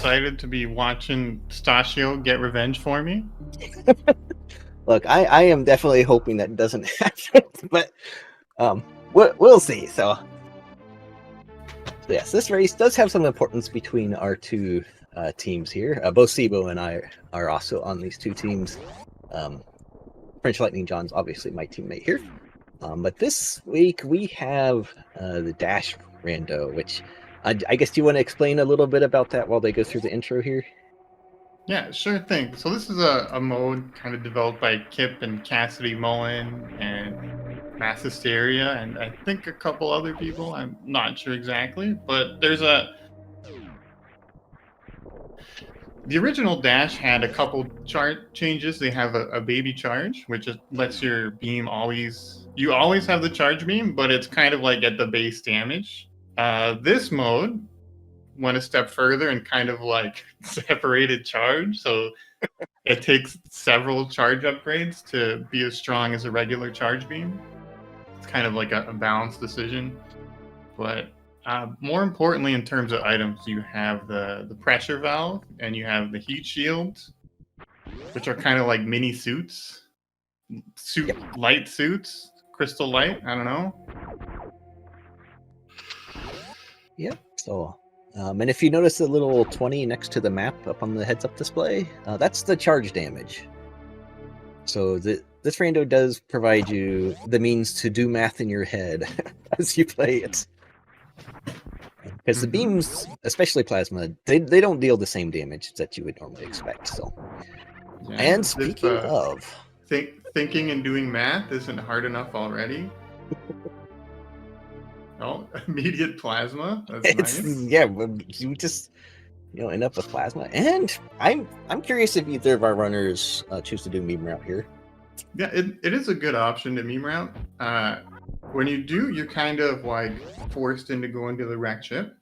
excited to be watching Stasio get revenge for me. Look, I am definitely hoping that doesn't happen, but we'll see. So yes, this race does have some importance between our two teams here. Both Sibo and I are also on these two teams. FrenchLightningJohn's obviously my teammate here. But this week we have the Dash Rando, which I guess do you want to explain a little bit about that while they go through the intro here? Yeah, sure thing. So this is a mode kind of developed by Kip and Cassidy Mullen and Mass Hysteria and I think a couple other people. I'm not sure exactly, but the original Dash had a couple chart changes. They have a baby charge, which just lets your beam you always have the charge beam, but it's kind of like at the base damage. This mode went a step further and kind of like separated charge. So it takes several charge upgrades to be as strong as a regular charge beam. It's kind of like a balanced decision. But more importantly, in terms of items, you have the pressure valve and you have the heat shields, which are kind of like mini suits, light suits, crystal light. I don't know. Yep. So, and if you notice the little 20 next to the map up on the heads-up display, that's the charge damage. So this rando does provide you the means to do math in your head as you play it. Because the beams, especially plasma, they don't deal the same damage that you would normally expect. So, yeah, and speaking of, thinking and doing math isn't hard enough already. Oh, immediate plasma. That's nice. Yeah, you just end up with plasma. And I'm curious if either of our runners choose to do meme route here. Yeah, it is a good option to meme route. When you do, you're kind of like forced into going to the wreck ship.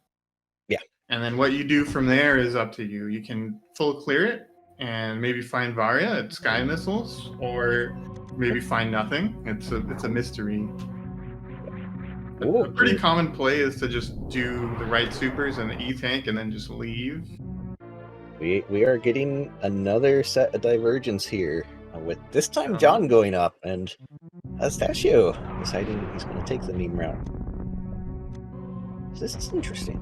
Yeah. And then what you do from there is up to you. You can full clear it and maybe find Varia at Sky Missiles, or maybe find nothing. It's a mystery. A pretty common play is to just do the right supers and the E-tank and then just leave. We are getting another set of divergence here, with this time John going up and Stasio deciding he's going to take the meme route. This is interesting.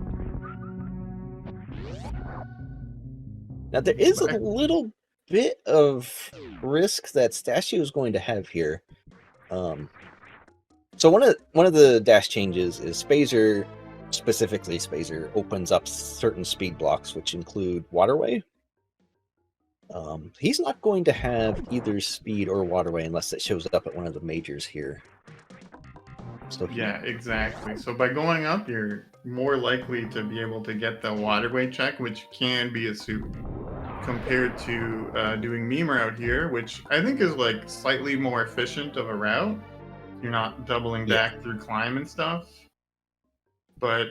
Now there is a little bit of risk that Stasio is going to have here. So one of the dash changes is Spazer, specifically Spazer, opens up certain speed blocks, which include Waterway. He's not going to have either speed or Waterway unless it shows up at one of the majors here. So yeah, exactly. So by going up, you're more likely to be able to get the Waterway check, which can be a suit, compared to doing meme route here, which I think is like slightly more efficient of a route. You're not doubling back through climb and stuff. But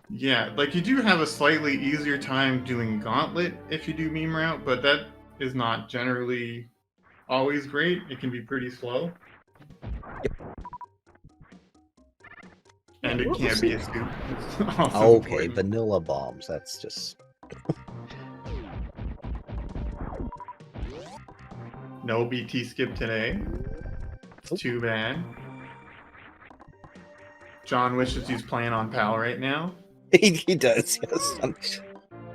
yeah, like you do have a slightly easier time doing Gauntlet if you do meme route, but that is not generally always great. It can be pretty slow. And it can't be a scoop. Okay, vanilla bombs. That's just... No BT skip today. It's too bad. John wishes he's playing on PAL right now. He does, yes.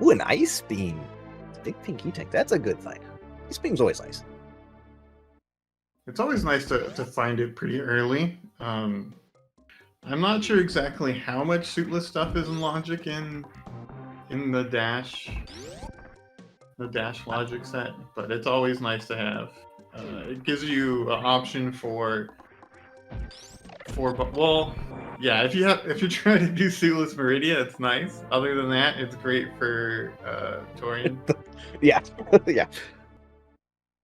Ooh, an ice beam. Big pink E-Tech. That's a good find. Ice beam's always nice. It's always nice to find it pretty early. I'm not sure exactly how much suitless stuff is in logic in the dash logic set, but it's always nice to have. It gives you an option for well, yeah. If you're trying to do suitless Meridia, it's nice. Other than that, it's great for Torian. Yeah, yeah.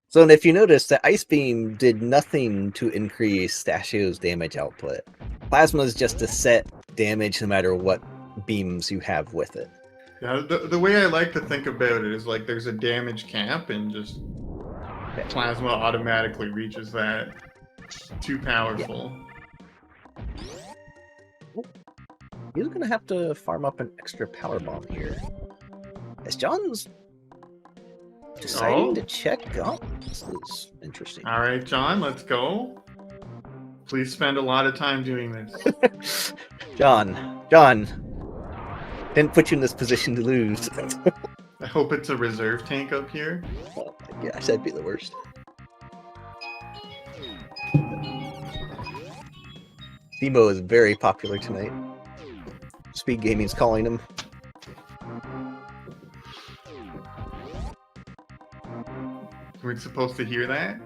So, and if you notice, the Ice Beam did nothing to increase Stasio's damage output. Plasma is just a set damage no matter what beams you have with it. Yeah, the way I like to think about it is like there's a damage cap and just Plasma automatically reaches that. It's too powerful. he's gonna have to farm up an extra power bomb here. As John's deciding to check. Oh, this is interesting. All right, John, let's go. Please spend a lot of time doing this. John, didn't put you in this position to lose. I hope it's a reserve tank up here. Oh my gosh, that'd be the worst. Timo is very popular tonight. SpeedGaming's calling him. We're supposed to hear that?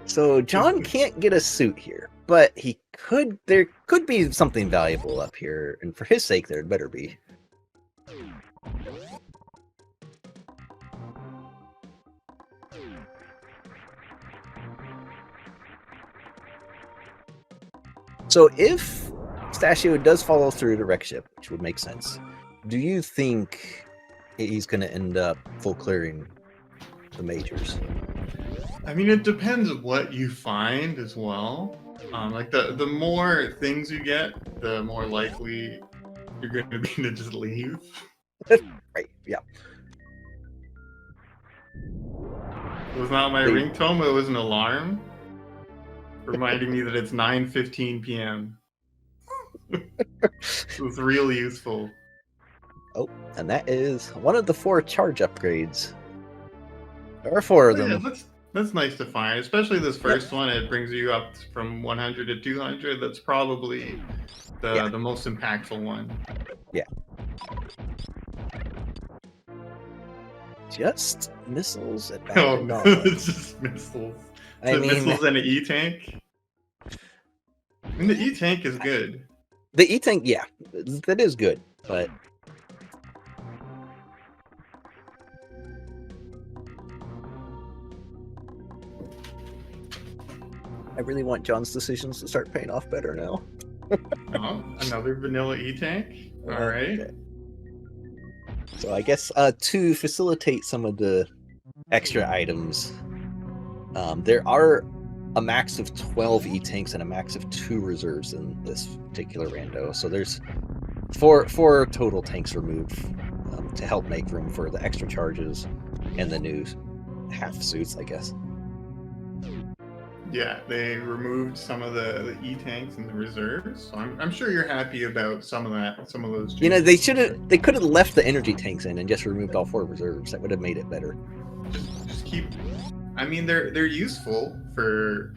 So John can't get a suit here, but he could. There could be something valuable up here, and for his sake, there better be. So if Stashio does follow through the wreck ship, which would make sense, do you think he's going to end up full clearing the majors? I mean, it depends what you find as well. Like the more things you get, the more likely you're going to be to just leave. Right, yeah. It was not my ringtone, but it was an alarm reminding me that it's 9:15 p.m. It was really useful. Oh, and that is one of the 4 charge upgrades. There are 4 of them. Yeah, that's nice to find, especially this first one. It brings you up from 100 to 200. That's probably the most impactful one. Yeah. Just missiles at Oh, it's just missiles. I mean, missiles and an E-tank. I mean, the E-tank is good. The E-tank, yeah, that is good, but I really want John's decisions to start paying off better now. Oh, another vanilla E-tank. All right. Okay. So I guess to facilitate some of the extra items, there are a max of 12 E-tanks and a max of 2 reserves in this particular rando. So there's four total tanks removed to help make room for the extra charges and the new half suits, I guess. Yeah, they removed some of the E-tanks and the reserves. So I'm sure you're happy about some of those changes. You know, they could have left the energy tanks in and just removed all 4 reserves. That would have made it better. Just keep. I mean, they're useful for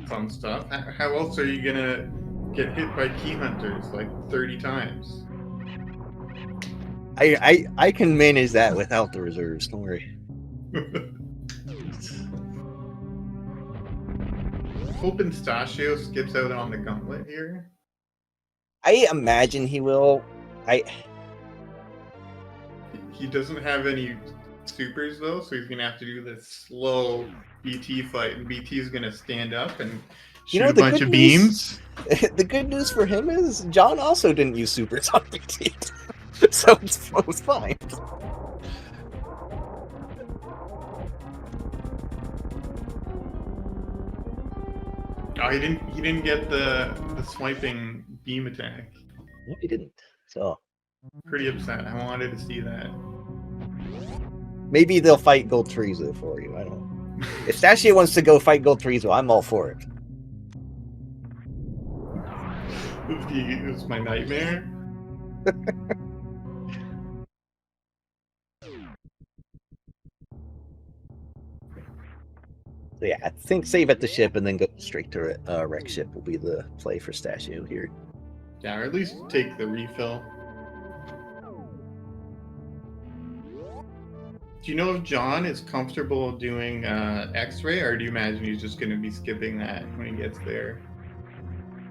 some stuff. How else are you gonna get hit by key hunters like 30 times? I can manage that without the reserves. Don't worry. Hoping Stashio skips out on the gauntlet here. I imagine he will. He doesn't have any supers though, so he's gonna have to do this slow BT fight, and BT is gonna stand up and shoot a bunch of beams. The good news for him is John also didn't use supers on BT, so it was fine. Oh, he didn't get the swiping beam attack. No, he didn't. So Pretty upset. I wanted to see that. maybe they'll fight Gold Trizo for you. I don't know. If Stashio wants to go fight Gold Trizo, I'm all for it. It was my nightmare. So yeah, I think save at the ship and then go straight to wreck ship will be the play for Stashio here. Yeah, or at least take the refill. Do you know if John is comfortable doing X-ray, or do you imagine he's just going to be skipping that when he gets there?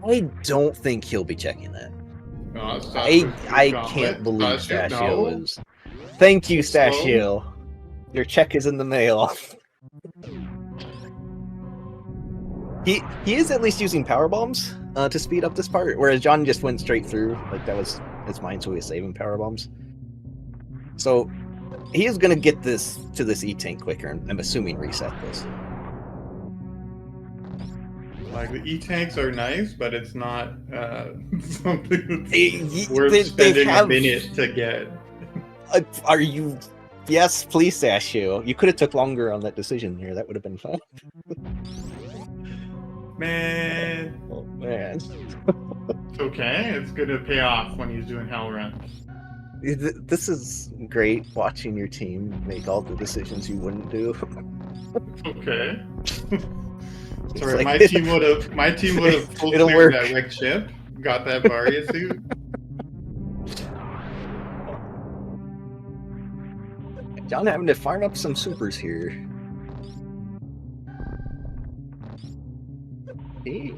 I don't think he'll be checking that. Oh, I can't believe Stashio is. Thank you, Stashio. Your check is in the mail. He is at least using power bombs to speed up this part, whereas John just went straight through. Like that was his mind, so he was saving power bombs. So he is going to get this to this E-tank quicker, and I'm assuming reset this. Like the E-tanks are nice, but it's not something that's They worth spending a minute to get. Are you? Yes, please, Sashio. You could have took longer on that decision here. That would have been fun. Man. Oh man. It's okay. It's gonna pay off when he's doing hell runs. This is great watching your team make all the decisions you wouldn't do. Okay. Sorry, like- my team would have full It'll cleared work. that wrecked ship, got that Varia suit. John having to farm up some supers here. He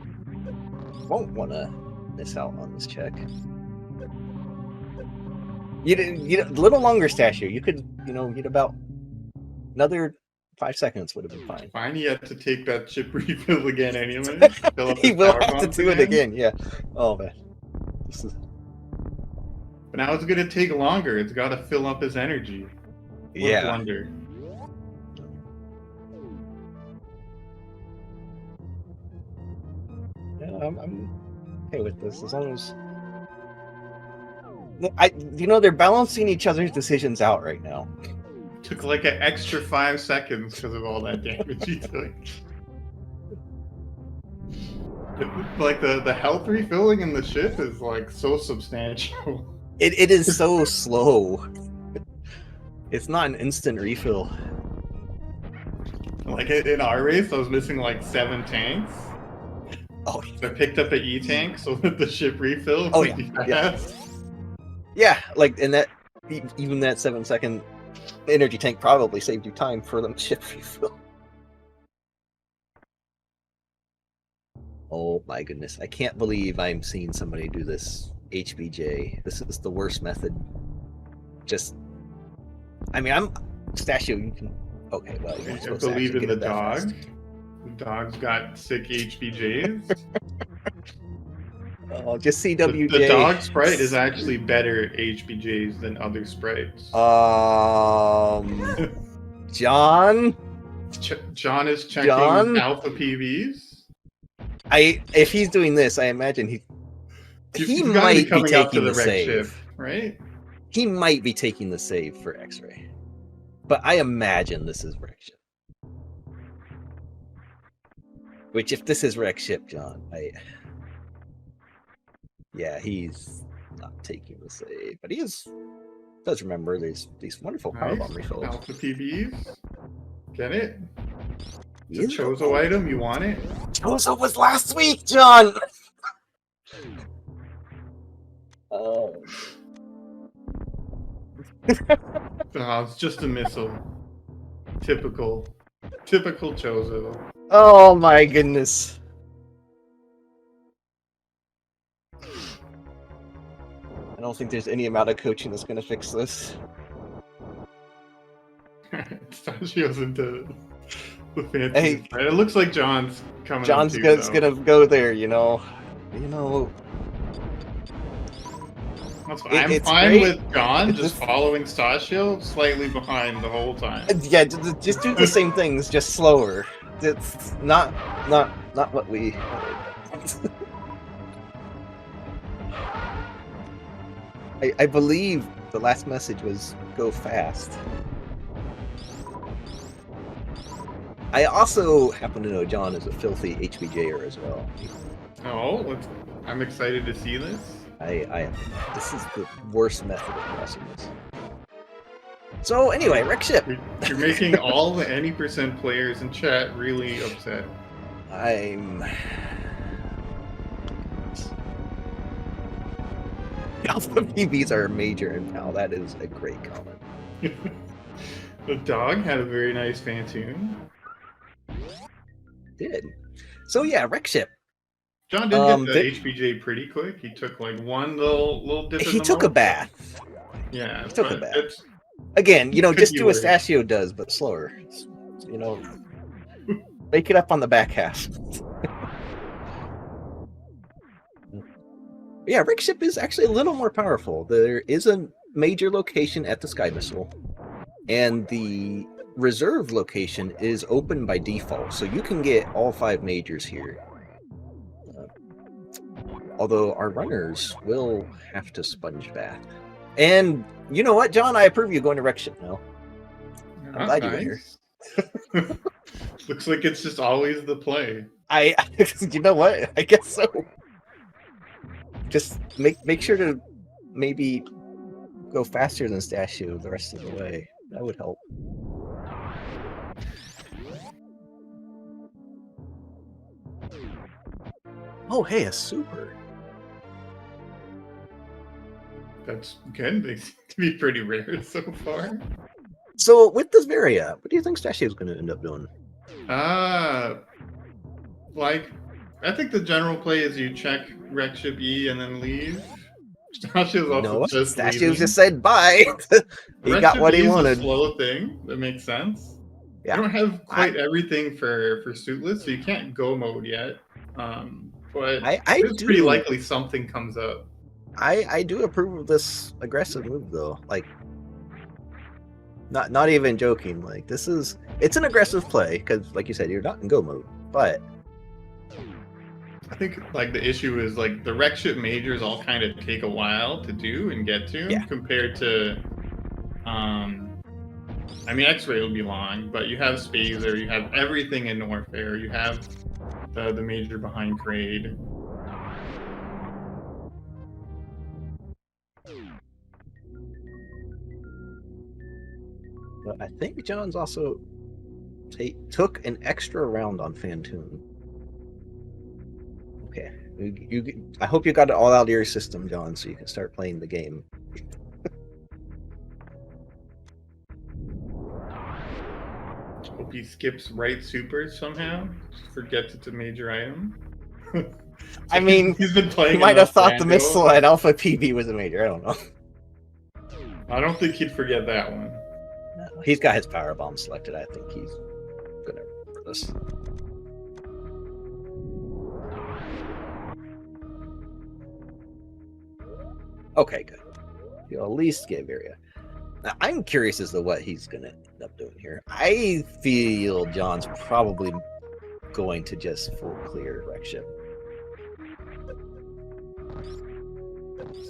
won't want to miss out on this check. You a little longer, Stasio. You could, get about another 5 seconds would have been fine. Fine, he had to take that chip refill again anyway. Fill up He his will power have to bombs do it again. Yeah. Oh man. This is. But now it's gonna take longer. It's got to fill up his energy. What a Yeah. blunder. Yeah, I'm okay with this as long as. They're balancing each other's decisions out right now. Took like an extra 5 seconds because of all that damage he took. Like the health refilling in the ship is like so substantial. It is so slow. It's not an instant refill. Like in our race, I was missing like 7 tanks. Oh, So I picked up an E-tank so that the ship refills. Oh, pretty yeah. fast. yeah. Like in that, even that 7-second energy tank probably saved you time for them ship refill. Oh my goodness! I can't believe I'm seeing somebody do this HBJ. This is the worst method. I'm Stasio. You can. Okay, well, you're I supposed to believe actually in get the it that dog. fast. The dog's got sick HBJs. Oh, just The CWJ. dog sprite is actually better at HBJs than other sprites. John. John is checking John? alpha PVs. If he's doing this, I imagine he He's gotta might be coming up to taking the the wreck save. ship, right? He might be taking the save for X-ray, but I imagine this is wreck ship. Which, if this is wreck ship, John, he's not taking the save, but does remember there's these wonderful power bomb refills. Alpha PVs. Get it? He It's a is- Chozo item. You want it? Chozo was last week, John. Oh. Oh, it's just a missile. Typical Chozo. Oh my goodness. I don't think there's any amount of coaching that's going to fix this. Stachio's into the fancy. Hey. Right? It looks like John's coming. John's up too, gonna though. go there, That's fine. I'm it's fine great. with John It's just just- following Stachio slightly behind the whole time. Yeah, just do the same things, just slower. It's not what we. I believe the last message was go fast. I also happen to know John is a filthy HBJer as well. Oh, I'm excited to see this. This is the worst method of crossing this. So anyway, wreck ship. You're making all the any percent players in chat really upset. Alpha PBs are major in PAL. That is a great comment. The dog had a very nice Fantoon. Did. So yeah, wreck ship. John did get the HBJ pretty quick. He took like one little dip in He the took a mouth. bath. Yeah, He took a but bath. it's- Again, Could just be do what worse. Stachio does, but slower. Make it up on the back half. Yeah, wreck ship is actually a little more powerful. There is a major location at the Sky Missile, and the reserve location is open by default, so you can get all 5 majors here. Although our runners will have to sponge bath. And you know what, John? I approve you going to wreck ship now. I'm glad you went here. Looks like it's just always the play. You know what? I guess so. Just make sure to maybe go faster than Stashu the rest of the way. That would help. Oh, hey, a super. That's good. They seem to be pretty rare so far. So with this Varia, what do you think Stashu is going to end up doing? Like, I think the general play is you check wreck ship E and then leave. Stashu's also just Stashu just said bye. He got what he wanted. A slow thing that makes sense. Yeah. You don't have quite everything for suitless, so you can't go mode yet. But it's pretty likely something comes up. I do approve of this aggressive move though. Like, not even joking. Like, it's an aggressive play because, like you said, you're not in go mode. But I think like the issue is like the wreck ship majors all kind of take a while to do and get to compared to, I mean, X-ray will be long, but you have Spazer, you have everything in Norfair, you have the major behind Kraid. But I think John's also took an extra round on Fantoon. Okay, I hope you got it all out of your system, John, so you can start playing the game. Hope he skips right super somehow. Just forgets it's a major item. I mean, he's been playing. He might have thought the missile at Alpha PB was a major. I don't know. I don't think he'd forget that one. No, he's got his power bomb selected. I think he's gonna remember this. Okay, good. You'll at least get Varia. Now, I'm curious as to what he's gonna end up doing here. I feel John's probably going to just full clear wreck ship.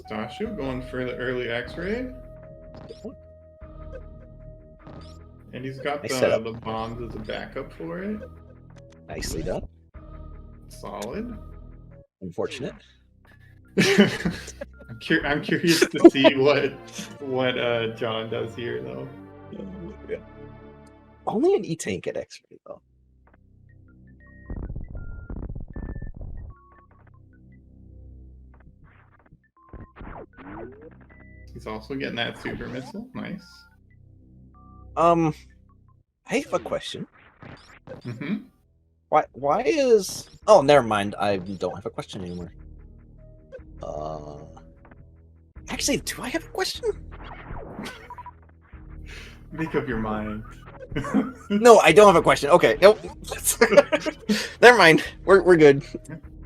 Stashu going for the early X-ray. And he's got the bombs as a backup for it. Nicely done. Solid. Unfortunate. I'm curious to see what John does here, though. Yeah. Only an E-tank at X-ray, though. He's also getting that super missile. Nice. I have a question. Mm-hmm. Why is... Oh, never mind. I don't have a question anymore. Actually, do I have a question? Make up your mind. No, I don't have a question. Okay, nope. Never mind. We're good.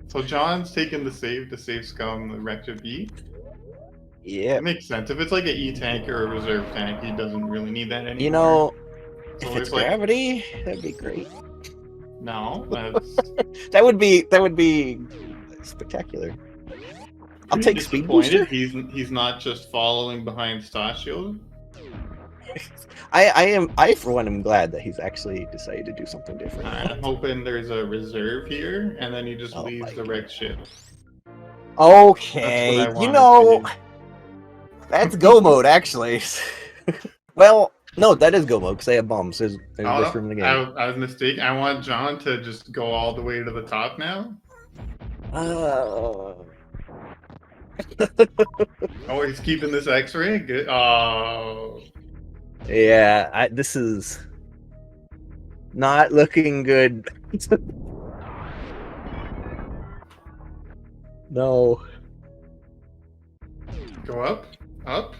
So John's taking the save to save Scum the wreck of E. Yeah, it makes sense. If it's like an E tank or a reserve tank, he doesn't really need that anymore. You know, so if it's gravity, that'd be great. No, that's... that would be spectacular. I'll take speed booster. He's not just following behind Stashu. I for one am glad that he's actually decided to do something different. I'm hoping there's a reserve here, and then he just leaves the wreck ship. Okay, you know, that's go mode actually. Well, no, that is go mode because they have bombs. There's this room in the game. I was mistaken. I want John to just go all the way to the top now. Oh, he's keeping this X-ray? Good. Oh. Yeah, this is not looking good. No. Go up? Up?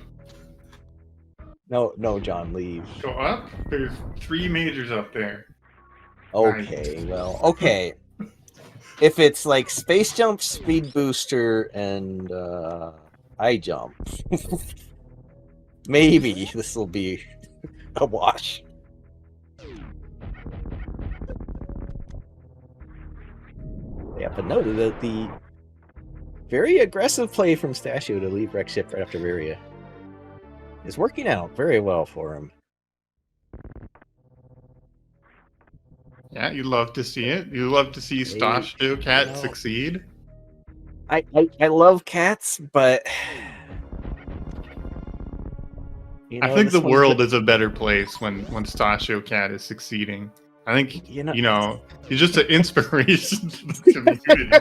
No, John, leave. Go up? There's 3 majors up there. Okay, well, okay. If it's like space jump, speed booster, and high jump, maybe this will be a wash. Yeah, but no, the Very aggressive play from Stashio to leave Rex ship right after Varia. It's working out very well for him. Yeah, you love to see it. You love to see Stashio Cat succeed. I love cats, but I think the world is a better place when Stashio Cat is succeeding. I think he's just an inspiration to the community.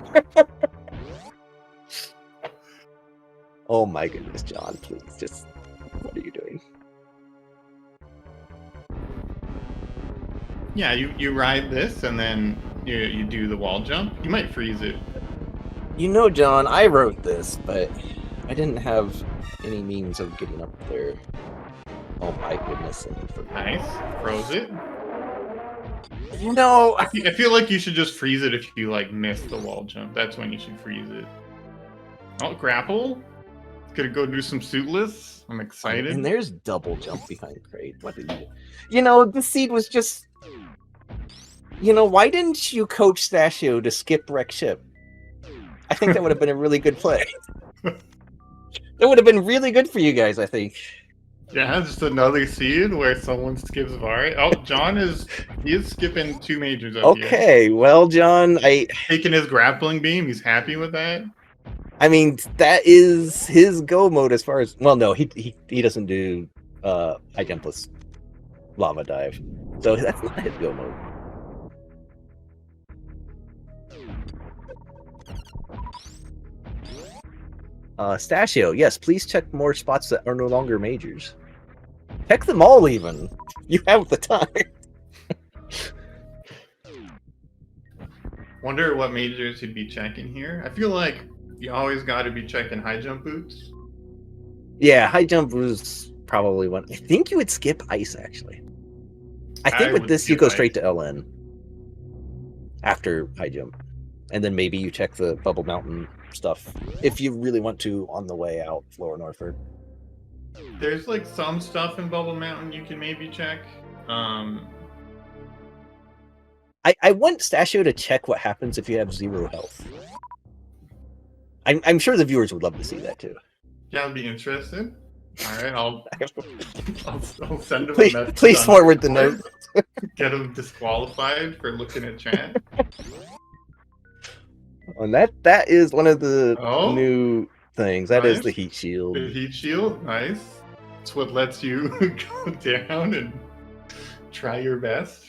Oh my goodness, John! Please, just what are you doing? Yeah, you ride this and then you do the wall jump. You might freeze it. You know, John, I wrote this, but I didn't have any means of getting up there. Oh my goodness! Nice, froze it. You know, I feel like you should just freeze it if you like miss the wall jump. That's when you should freeze it. Oh, grapple. Gonna go do some suitless. I'm excited. And there's double jump behind Crate. What did you? You know, the seed was just. You know, why didn't you coach Stashio to skip wreck ship? I think that would have been a really good play. That would have been really good for you guys, I think. Yeah, just another seed where someone skips Vari. Oh, John is skipping 2 majors up here. Okay, well, John, taking his grappling beam. He's happy with that. I mean, that is his go mode as far as no, he doesn't do high jumpless lava dive, so that's not his go mode. Stashio, yes, please check more spots that are no longer majors. Check them all, even. You have the time. Wonder what majors he'd be checking here. I feel like you always got to be checking high jump boots. Yeah, high jump was probably one. I think you would skip ice, actually. I think with this, you go straight to LN after high jump. And then maybe you check the Bubble Mountain stuff if you really want to on the way out, Flora Northford. There's like some stuff in Bubble Mountain you can maybe check. I want Stashio to check what happens if you have 0 health. I'm sure the viewers would love to see that too. Yeah, I'd be interested. All right, I'll send him please, a message. Please forward the note. Get him disqualified for looking at chat. And that is one of the new things. That is the heat shield. The heat shield, nice. It's what lets you go down and try your best.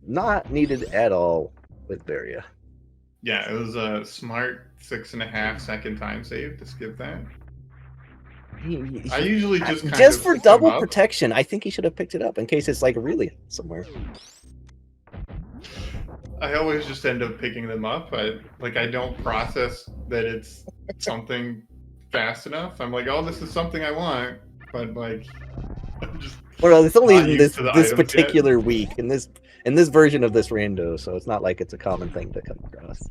Not needed at all with Varia. Yeah, it was a smart 6.5 second time save to skip that. I usually just for double protection. I think he should have picked it up in case it's like really somewhere. I always just end up picking them up. I don't process that it's something fast enough. I'm like, oh, this is something I want, but like, I'm just. Well, it's only in this particular week in this version of this rando, so it's not like it's a common thing to come across.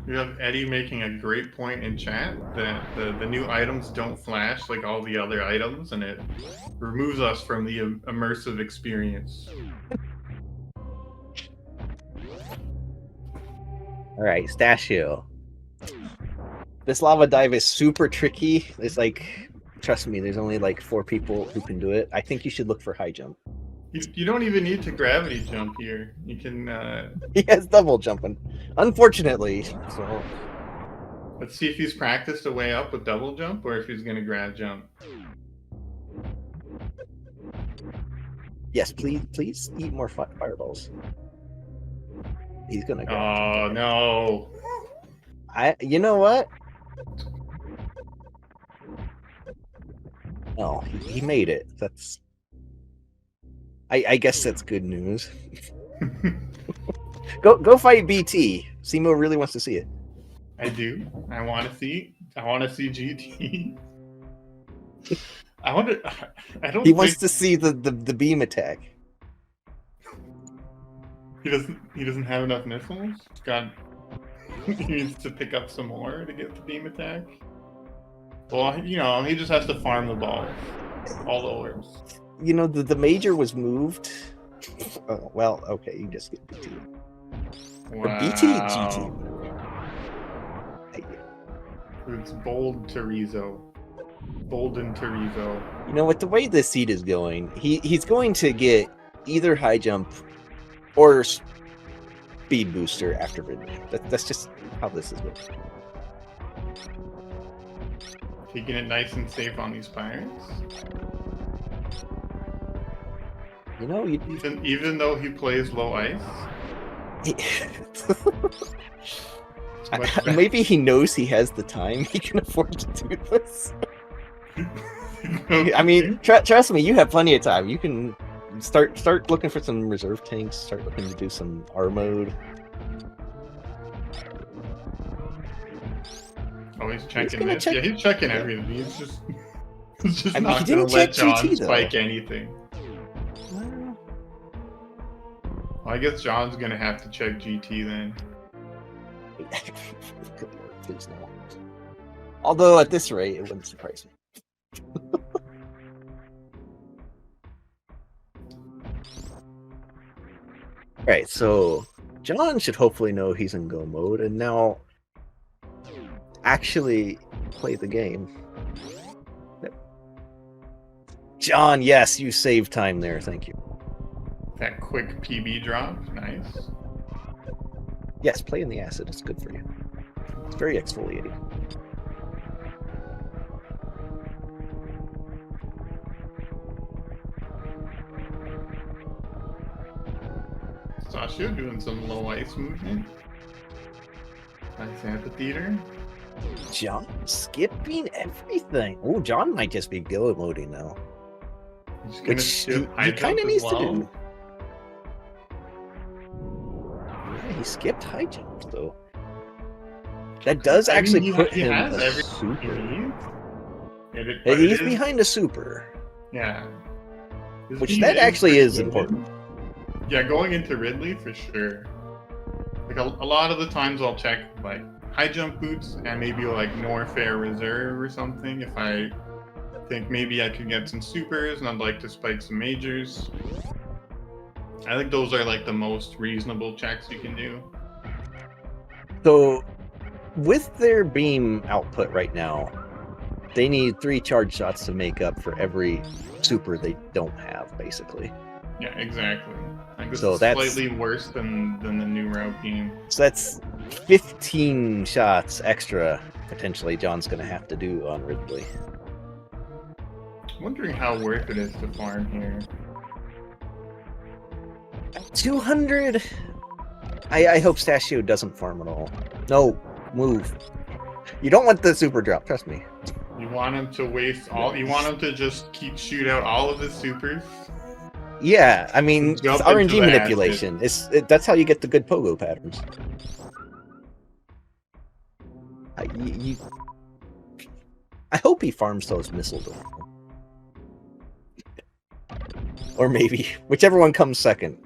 We have Eddie making a great point in chat that the new items don't flash like all the other items, and it removes us from the immersive experience. All right, Stashio. This lava dive is super tricky. It's like, trust me, there's only like 4 people who can do it. I think you should look for high jump. You don't even need to gravity jump here. You can. He has double jumping, unfortunately. So let's see if he's practiced a way up with double jump, or if he's gonna grab jump. Yes, please eat more fireballs. He's gonna go. Oh no! You know what? Oh, he made it. That's. I guess that's good news. Go fight BT. Simo really wants to see it. I do. I want to see GT. I don't. He wants to see the beam attack. He doesn't have enough missiles. God, he needs to pick up some more to get the beam attack. Well, you know, he just has to farm the ball. All the orbs. You know, the major was moved. Oh, well, okay, you just get BT. Or BT, GT. It's bold Terizo. Bolden Terizo. You know, with the way this seed is going, he's going to get either high jump or speed booster after Ridley. That's just how this is going. Taking it nice and safe on these pirates. You know, even though he plays low ice. Maybe he knows he has the time. He can afford to do this. Okay. I mean, trust me, you have plenty of time. You can start looking for some reserve tanks. Start looking to do some R mode. Oh, he's checking this. Yeah, he's checking everything. He's just I mean, not going to let John spike anything. Well, I guess John's going to have to check GT then. Good Lord, please no. Although at this rate, it wouldn't surprise me. Right, so John should hopefully know he's in go mode and now actually play the game. Yep. John, yes, you saved time there. Thank you. That quick PB drop, nice. Yes, play in the acid. It's good for you. It's very exfoliating. Sasha doing some low ice movement. Nice amphitheater. John skipping everything. Oh, John might just be go loading now. Which he kind of needs to do. Yeah, he skipped high jump though. That does actually put him a super. He's behind a super. Yeah. Which that actually is important. Yeah, going into Ridley for sure. Like a lot of the times I'll check like high jump boots and maybe like Norfair Reserve or something if I think maybe I could get some supers and I'd like to spike some majors. I think those are like the most reasonable checks you can do. So with their beam output right now, they need 3 charge shots to make up for every super they don't have, basically. Yeah, exactly. Like this so is that's slightly worse than the new route beam. So that's 15 shots extra potentially John's going to have to do on Ridley. I'm wondering how worth it is to farm here. 200. I hope Stashio doesn't farm at all. No, move. You don't want the super drop, trust me. You want him to waste all. You want him to just shoot out all of his supers. Yeah, I mean, it's RNG manipulation. That's how you get the good pogo patterns. I hope he farms those missiles. Or maybe whichever one comes second.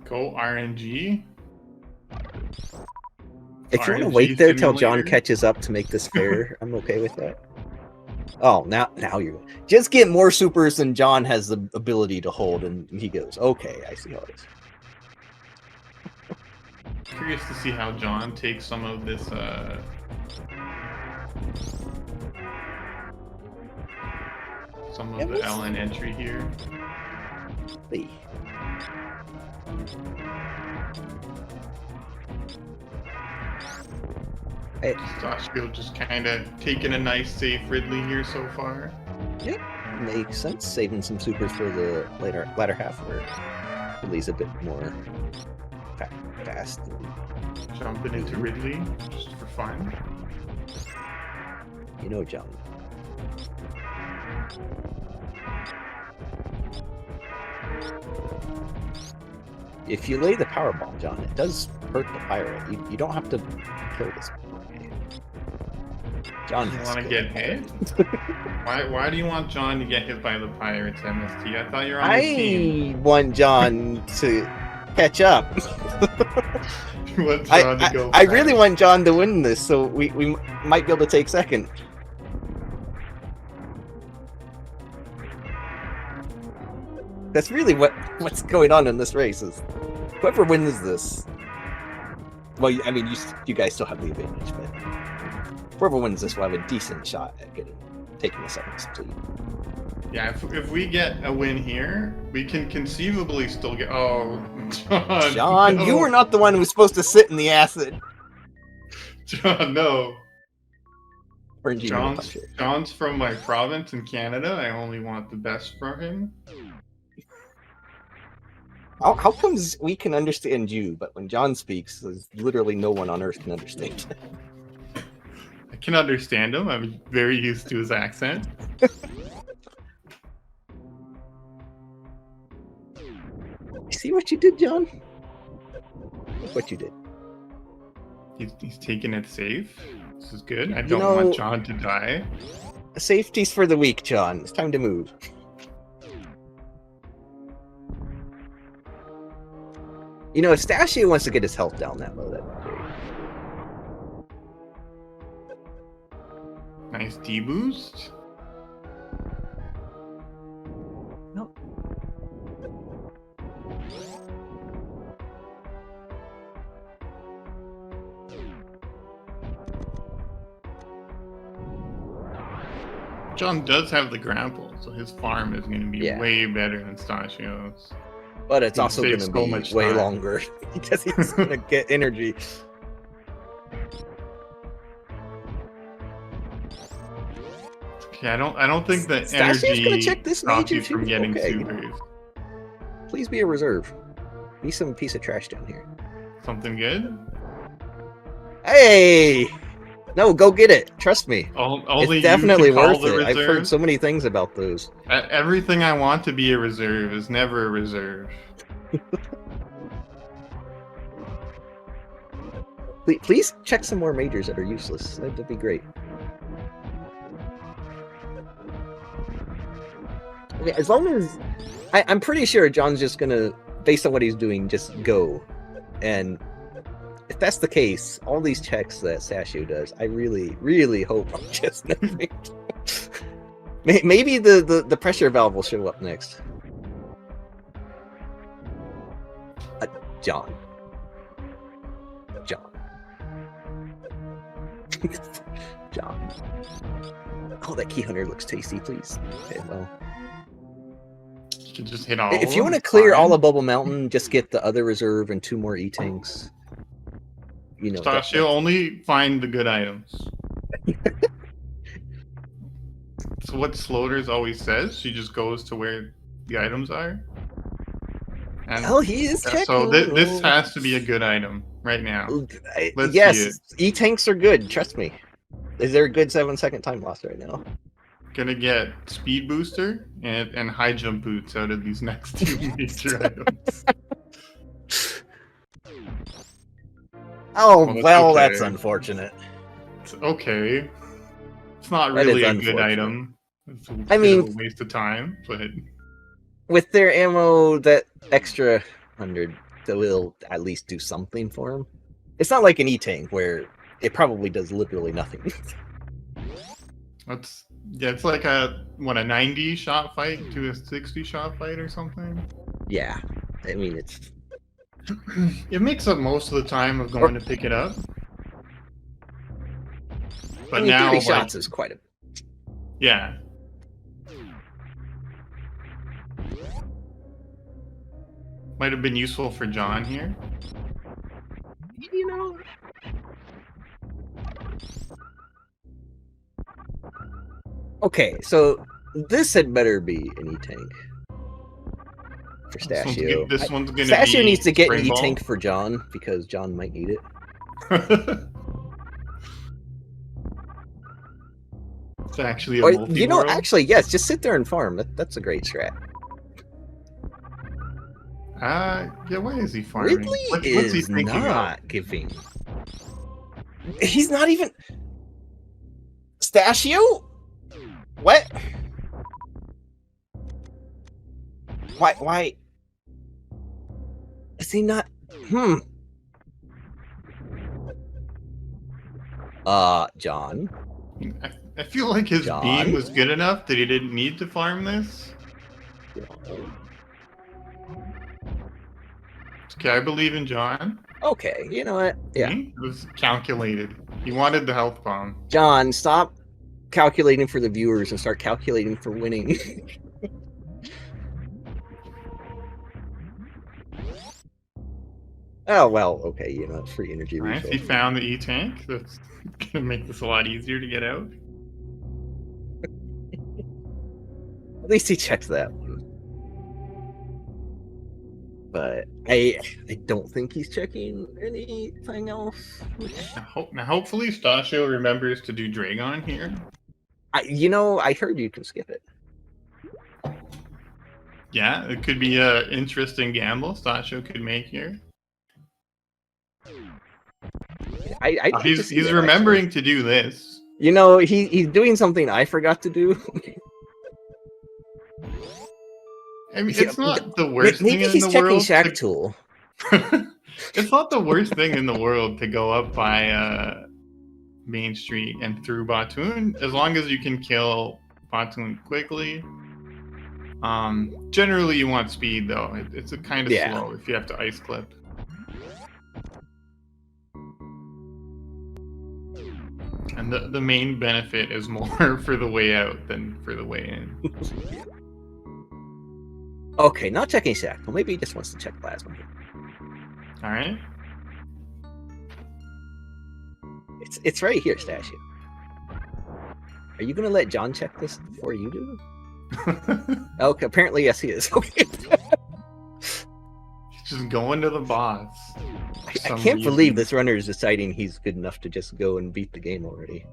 Go RNG. If you want to wait there till John catches up to make this fair, I'm okay with that. Oh, now you're just get more supers than John has the ability to hold, and he goes, okay, I see how it is. Curious to see how John takes some of this some of the LN entry here. Hey. Stoshfield just kind of taking a nice safe Ridley here so far. Yep, makes sense. Saving some supers for the latter half where Ridley's a bit more fast. Jumping into Ridley just for fun. You know, John. If you lay the power bomb, John, it does hurt the pirate. You don't have to kill this. Okay. John, you want to get hit? Why do you want John to get hit by the pirates, MST? I thought you were on the team. I want John to catch up. You want John to go I really first. want John to win this, so we might be able to take second. That's really what's going on in this race. Is whoever wins this. Well, I mean, you guys still have the advantage, but whoever wins this will have a decent shot at taking the second split. Yeah, if we get a win here, we can conceivably still get. Oh, John! John, no. you were not the one who was supposed to sit in the acid. John, no. John's John's from my province in Canada. I only want the best for him. How comes we can understand you, but when John speaks, there's literally no one on Earth can understand? I can understand him. I'm very used to his accent. See what you did, John? Look what you did. He's taking it safe. This is good. I don't want John to die. Safety's for the weak, John. It's time to move. You know, if Stashio wants to get his health down that low, that'd be great. Nice D-boost. No. John does have the grapple, so his farm is going to be way better than Stashio's. But it's also going to so be much way time. longer because he's going to get energy. Okay, I don't think that Stashio's energy gonna check this stops you major from too? getting Okay. supers. Please be a reserve. Be some piece of trash down here. Something good? Hey! No, go get it. Trust me. Only It's definitely you can worth call the it. I've reserve? heard so many things about those. Everything I want to be a reserve is never a reserve. Please check some more majors that are useless. That'd be great. I mean, as long as I'm pretty sure John's just gonna, based on what he's doing, just go. And if that's the case, all these checks that Sashio does, I really, really hope I'm just nothing. Maybe the pressure valve will show up next. John. John. Oh, that key hunter looks tasty, please. Okay, well. You can just hit all If of you them, want to clear fine. all of Bubble Mountain, just get the other reserve and 2 more E-tanks. You know. Stashio, only find the good items. That's what Sloters always says. She just goes to where the items are. And Hell, he is checking. so this has to be a good item right now. Let's see Yes, E-tanks are good. Trust me. Is there a good 7-second time loss right now? Gonna get speed booster and high jump boots out of these next 2 major items. Oh, well, okay. that's unfortunate. It's okay. It's not That really is a good unfortunate. item. It's a I bit mean- of a waste of time, but With their ammo, that extra 100, that will at least do something for him. It's not like an E-tank where it probably does literally nothing. it's like a 90 shot fight to a 60 shot fight or something. Yeah, I mean, it's... It makes up most of the time of going to pick it up. But I mean, now 30 shots is quite a... yeah. Might have been useful for John here. You know... Okay, so this had better be an E-tank for Stashio. This one's gonna Stashio be needs to get an Spring Ball. E-tank for John, because John might need it. It's actually a Or, multi-world. you know, actually, yes, just sit there and farm. That's a great strat. Yeah, why is he farming? Ridley What's he is thinking not giving. He's not even... Stashio? What? Why? Is he not? John. I feel like his John? beam was good enough that he didn't need to farm this. Okay, I believe in John. Okay, you know what? Yeah. It was calculated. He wanted the health bomb. John, stop calculating for the viewers and start calculating for winning. Oh, well, okay, you know, free energy Alright, refill. he found the E-tank. That's gonna make this a lot easier to get out. At least he checked that one. But I don't think he's checking anything else. Now hopefully Stasio remembers to do Dragon here. I heard you can skip it. Yeah, it could be an interesting gamble Stasio could make here. He's remembering to do this. You know, he's doing something I forgot to do. I mean, it's not the worst thing in the world. Maybe he's checking Shack Tool. It's not the worst thing in the world to go up by Main Street and through Batoon, as long as you can kill Batoon quickly. Generally, you want speed, though. It's a kind of slow if you have to ice clip. And the main benefit is more for the way out than for the way in. Okay, not checking Shack. Well, maybe he just wants to check Plasma. All right. It's right here, Stasio. Are you gonna let John check this before you do? Okay, apparently yes, he is. Okay. He's just going to the boss. I can't believe this runner is deciding he's good enough to just go and beat the game already.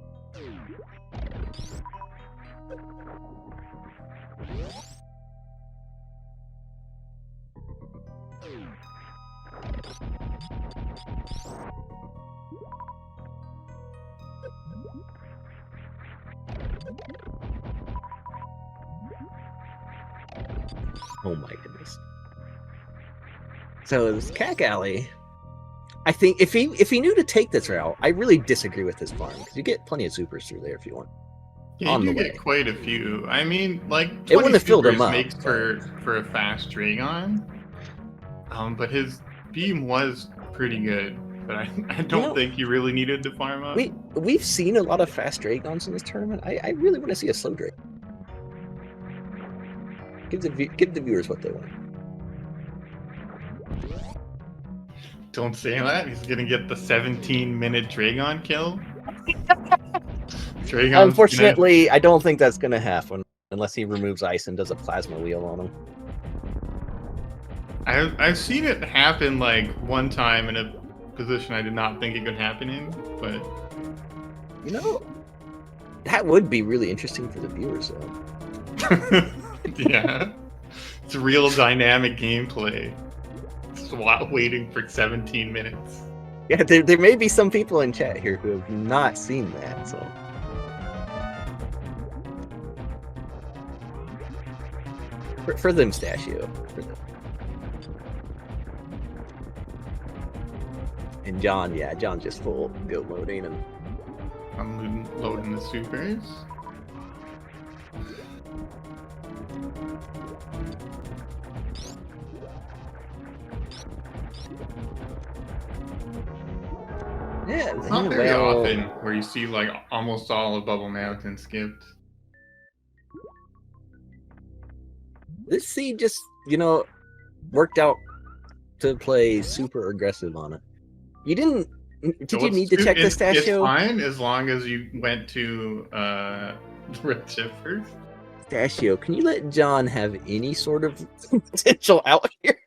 Oh my goodness. So this Cack Alley, I think if he knew to take this route, I really disagree with his farm, because you get plenty of supers through there if you want. Yeah, you get quite a few. I mean, like, it wouldn't have filled him up. Makes for a fast Dragon. But his beam was pretty good. But I don't think you really needed to farm up. We've seen a lot of fast Dragons in this tournament. I really want to see a slow Dragon. Give the viewers what they want. Don't say that. He's gonna get the 17-minute Dragon kill. Unfortunately, I don't think that's gonna happen unless he removes ice and does a plasma wheel on him. I've seen it happen like one time in a position I did not think it could happen in, but you know, that would be really interesting for the viewers, though. Yeah, it's real dynamic gameplay. Just waiting for 17 minutes. Yeah, there may be some people in chat here who have not seen that, so. For them, Stasio. For them. And John, yeah, John just full goat loading and I'm loading the supers. yeah, it's not very often where you see like almost all of Bubble Mountain skipped. This seed just, worked out to play super aggressive on it. You didn't. Did you need to check the Stasio? It's fine as long as you went to Red Chip first. Stasio, can you let John have any sort of potential out here?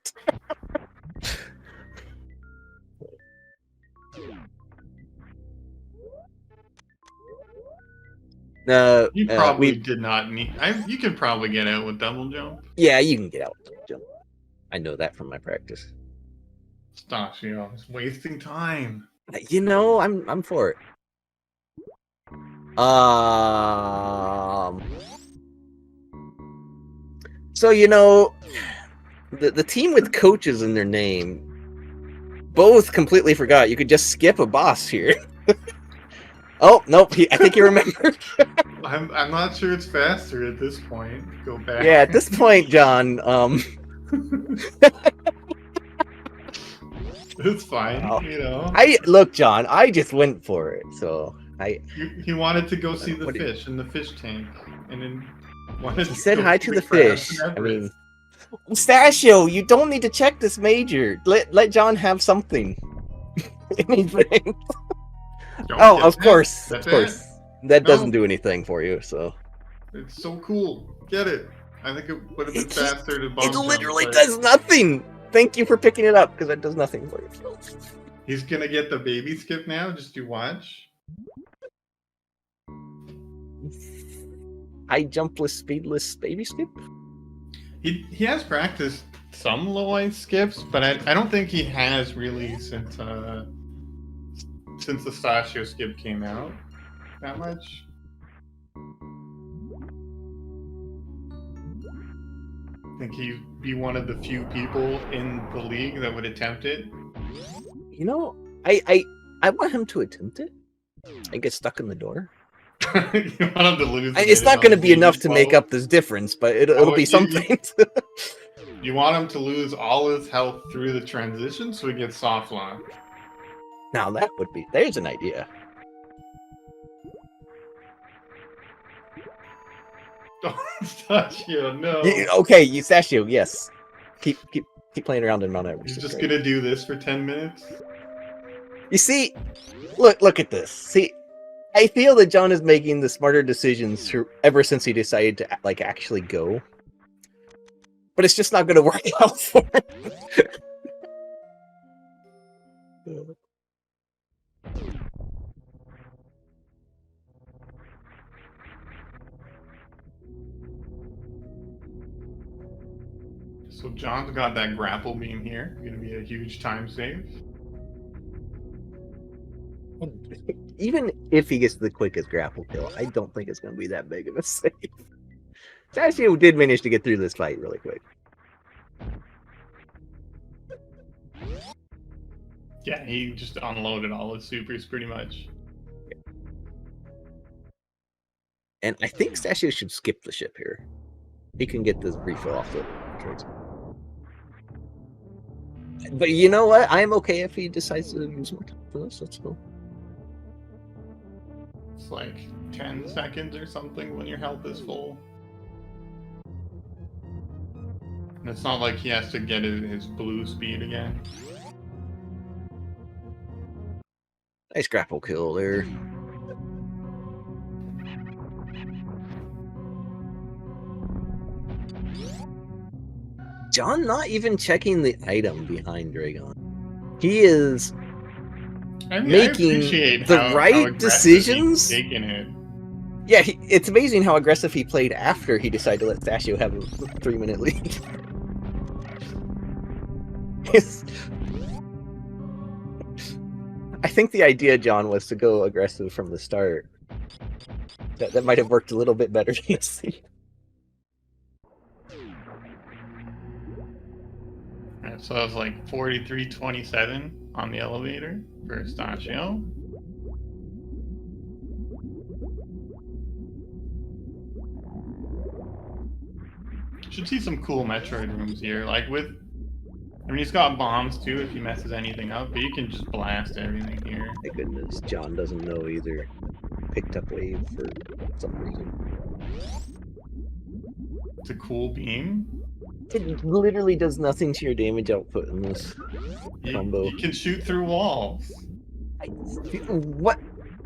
No, you probably did not need. You can probably get out with double jump. Yeah, you can get out with double jump. I know that from my practice. Stasio, it's wasting time. I'm for it. So the team with coaches in their name both completely forgot. You could just skip a boss here. Oh, nope. I think he remembered. I'm not sure it's faster at this point. Go back. Yeah, at this point, John, it's fine, you know. Look, John, I just went for it, so He wanted to go see the What do you- fish in the fish tank, and then wanted he to said go hi see to the crabs fish. and I mean, Everest. Mustachio, you don't need to check this major. Let John have something. Anything. Don't Oh, get of that. course, That's of course. it. That No. doesn't do anything for you, so. It's so cool. Get it. I think it would have been faster to bomb It jump, literally but does nothing. Thank you for picking it up, because it does nothing for you. he's gonna get the baby skip now. Just you watch. High jumpless, speedless baby skip? He has practiced some low ice skips, but I don't think he has really since the Sashio skip came out that much. I think he'd be one of the few people in the league that would attempt it. You know, I want him to attempt it and get stuck in the door. You want him to lose. It's not going to be enough to make up this difference, but it'll be something. You want him to lose all his health through the transition so he gets soft lock. Now that would be, there's an idea. Don't touch you, no. Okay, Eustachio, yes. Keep playing around in Mount Everest. He's just gonna do this for 10 minutes? You see, look at this. See, I feel that John is making the smarter decisions ever since he decided to like actually go. But it's just not going to work out for him. So John's got that grapple beam here. Gonna be a huge time save. Even if he gets the quickest grapple kill, I don't think it's going to be that big of a save. Sashio did manage to get through this fight really quick. Yeah, he just unloaded all his supers pretty much. And I think Sashio should skip the ship here. He can get this refill off the trades. But you know what? I'm okay if he decides to use more time for this. That's cool. It's like 10 seconds or something when your health is full. And it's not like he has to get his blue speed again. Nice grapple kill there. John not even checking the item behind Dragon. He is making the right decisions. Taking it. Yeah, it's amazing how aggressive he played after he decided to let Sashio have a 3-minute lead. I think the idea, John, was to go aggressive from the start. That might have worked a little bit better. Alright, so it was like 43.27 on the elevator for Sashio. Should see some cool Metroid rooms here. Like with, I mean, he's got bombs too if he messes anything up, but you can just blast everything here. My goodness, John doesn't know either. Picked up wave for some reason. It's a cool beam. It literally does nothing to your damage output in this combo. You can shoot through walls. What?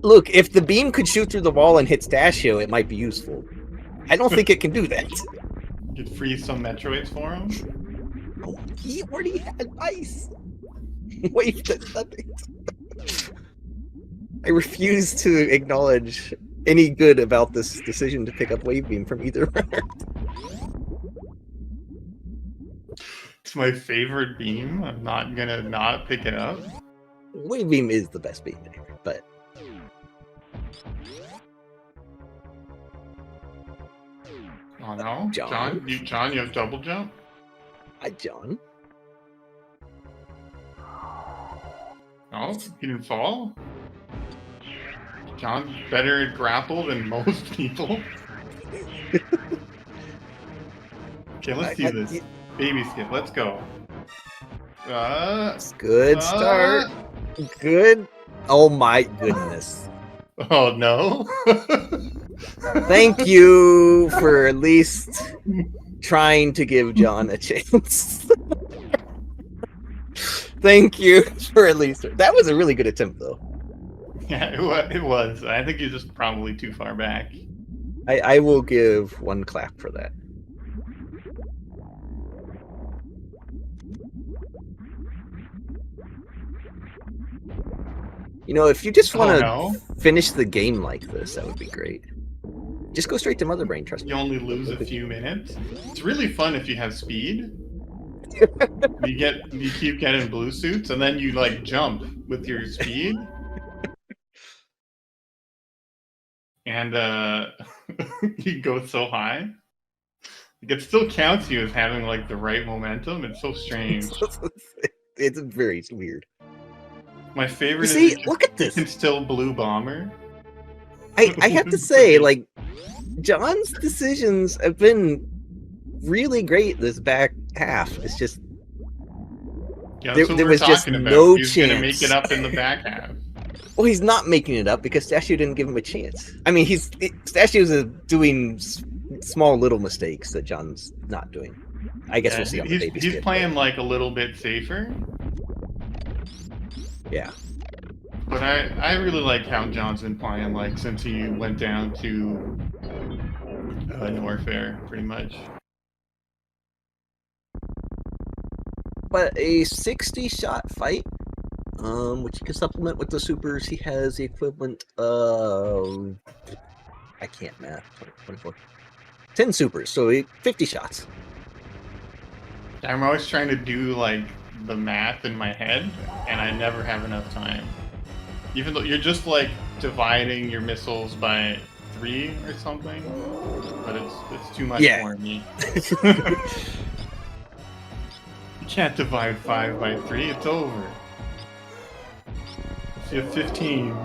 Look, if the beam could shoot through the wall and hit Sashio, it might be useful. I don't think it can do that. You could freeze some Metroids for him. Oh, he already had ice. Wave does nothing. I refuse to acknowledge any good about this decision to pick up Wave Beam from either round. It's my favorite beam. I'm not gonna not pick it up. Wave Beam is the best beam in here, but... Oh no, John, you have double jump? Hi, John. Oh, he didn't fall? John's better at grapple than most people. Okay, let's see this. Baby skip, let's go. Good start. Good. Oh my goodness. Oh no. Thank you for at least trying to give John a chance. Thank you for at least. That was a really good attempt, though. Yeah, it was. I think you're just probably too far back. I will give one clap for that. You know, if you just want to finish the game like this, that would be great. Just go straight to Mother Brain, trust me. You only lose a few minutes. It's really fun if you have speed. You keep getting blue suits, and then you like jump with your speed. And you go so high. It still counts you as having like the right momentum. It's so strange. It's very weird. My favorite is look at this. You can still blue bomber. I have to say, like, John's decisions have been really great this back half. It's just there was just no chance. He's gonna make it up in the back half. Well, he's not making it up because Stashu didn't give him a chance. I mean, Stashu's doing small little mistakes that John's not doing. I guess we'll see on the baby skip. He's playing like a little bit safer. Yeah. But I really like how John's been playing, like, since he went down to Norfair, pretty much. But a 60-shot fight, which you can supplement with the supers. He has the equivalent of, I can't math, 24, 10 supers, so 50 shots. I'm always trying to do, like, the math in my head, and I never have enough time. Even though you're just like dividing your missiles by 3 or something, but it's too much for me. You can't divide 5 by 3, it's over. So you have 15.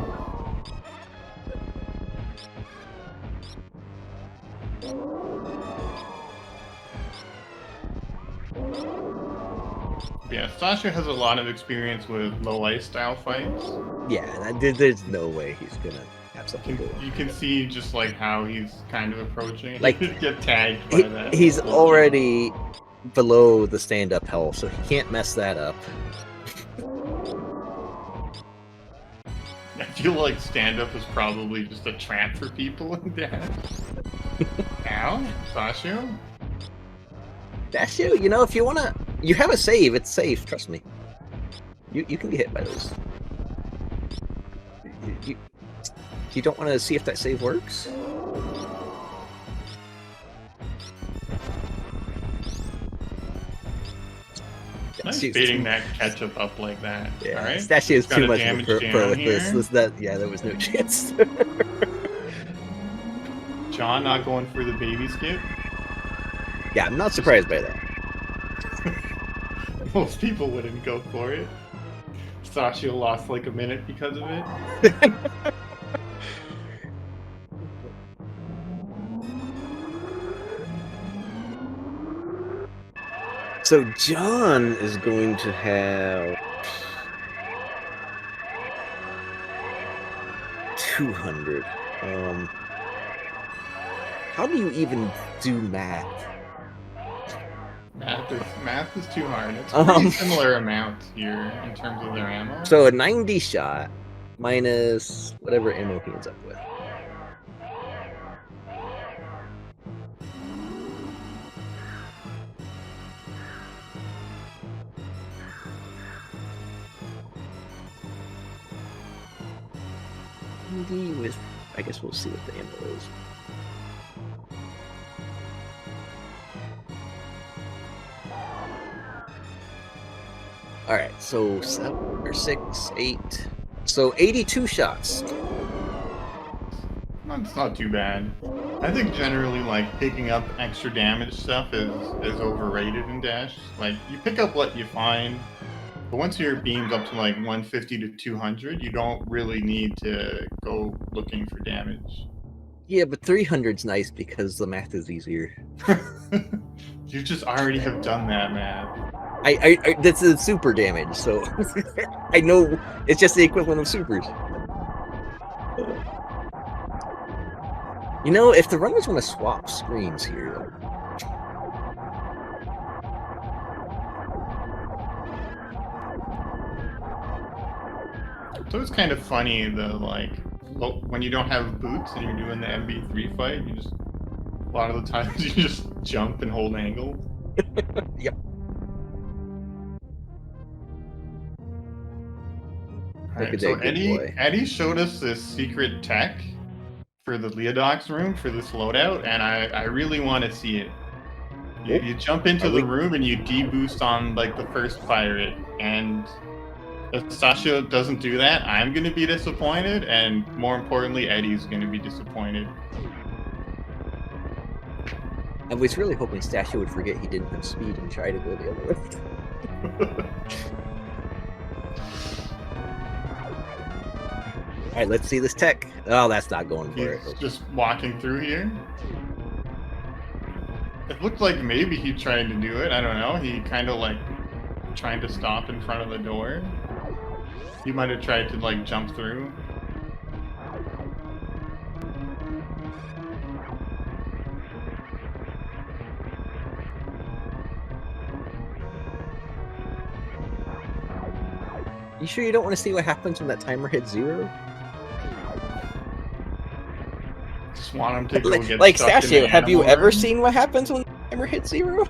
Yeah, Sasha has a lot of experience with low ice style fights. Yeah, there's no way he's gonna have something good. You can see just like how he's kind of approaching. Like, he get tagged by that. He's already below the stand-up health, so he can't mess that up. I feel like stand-up is probably just a trap for people in Dash. Ow, Sasha? Dashu, you know, if you wanna, you have a save. It's safe. Trust me. You can get hit by those. You don't want to see if that save works. Nice beating that ketchup up like that. Yeah, all right. Stashy is too much of a pro with this. Yeah, there was no chance. John not going for the baby skip. Yeah, I'm not surprised by that. Most people wouldn't go for it. Sasha lost like a minute because of it. So John is going to have 200. How do you even do math? Math is too hard. It's a pretty similar amount here in terms of their ammo. So a 90 shot minus whatever ammo he ends up with. With, I guess we'll see what the ammo is. All right, so 7 or 6, 8, so 82 shots. It's not too bad. I think generally, like, picking up extra damage stuff is overrated in Dash. Like, you pick up what you find, But once your beam's up to like 150 to 200, you don't really need to go looking for damage. Yeah, but 300's nice because the math is easier. You just already have done that, man. I that's a super damage, so I know it's just the equivalent of supers. You know, if the runners want to swap screens here, So it's kind of funny, like, when you don't have boots and you're doing the MB3 fight, you just, a lot of the times you just jump and hold angle. Yep. Alright, so Eddie showed us this secret tech for the Leodoc's room for this loadout, and I really want to see it. You jump into the room and you deboost on like the first pirate, and if Sasha doesn't do that, I'm going to be disappointed, and more importantly, Eddie's going to be disappointed. I was really hoping Stasha would forget he didn't have speed and try to go the other way. Alright, let's see this tech. Oh, that's not going for it. He's just walking through here. It looked like maybe he tried to do it. I don't know. He kind of like trying to stop in front of the door. He might have tried to like jump through. You sure you don't want to see what happens when that timer hits 0? Just want him to go get like stuck in Stasha, the have you animal ever room. seen what happens when the timer hits 0?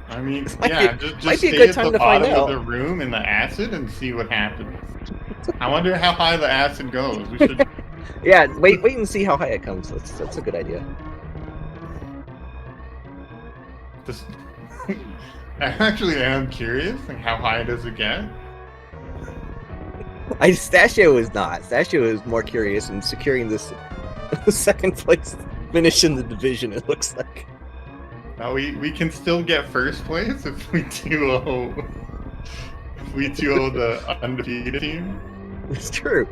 I mean, might yeah, be- just might be a stay good at time the to find bottom out. of the room in the acid and see what happens. I wonder how high the acid goes. We should. Yeah, wait and see how high it comes. That's a good idea. Just... I actually am curious. Like, how high does it get? Stasha was not. Stasha was more curious in securing this second place finish in the division, it looks like. Now we can still get first place if we 2-0 the undefeated team. It's true.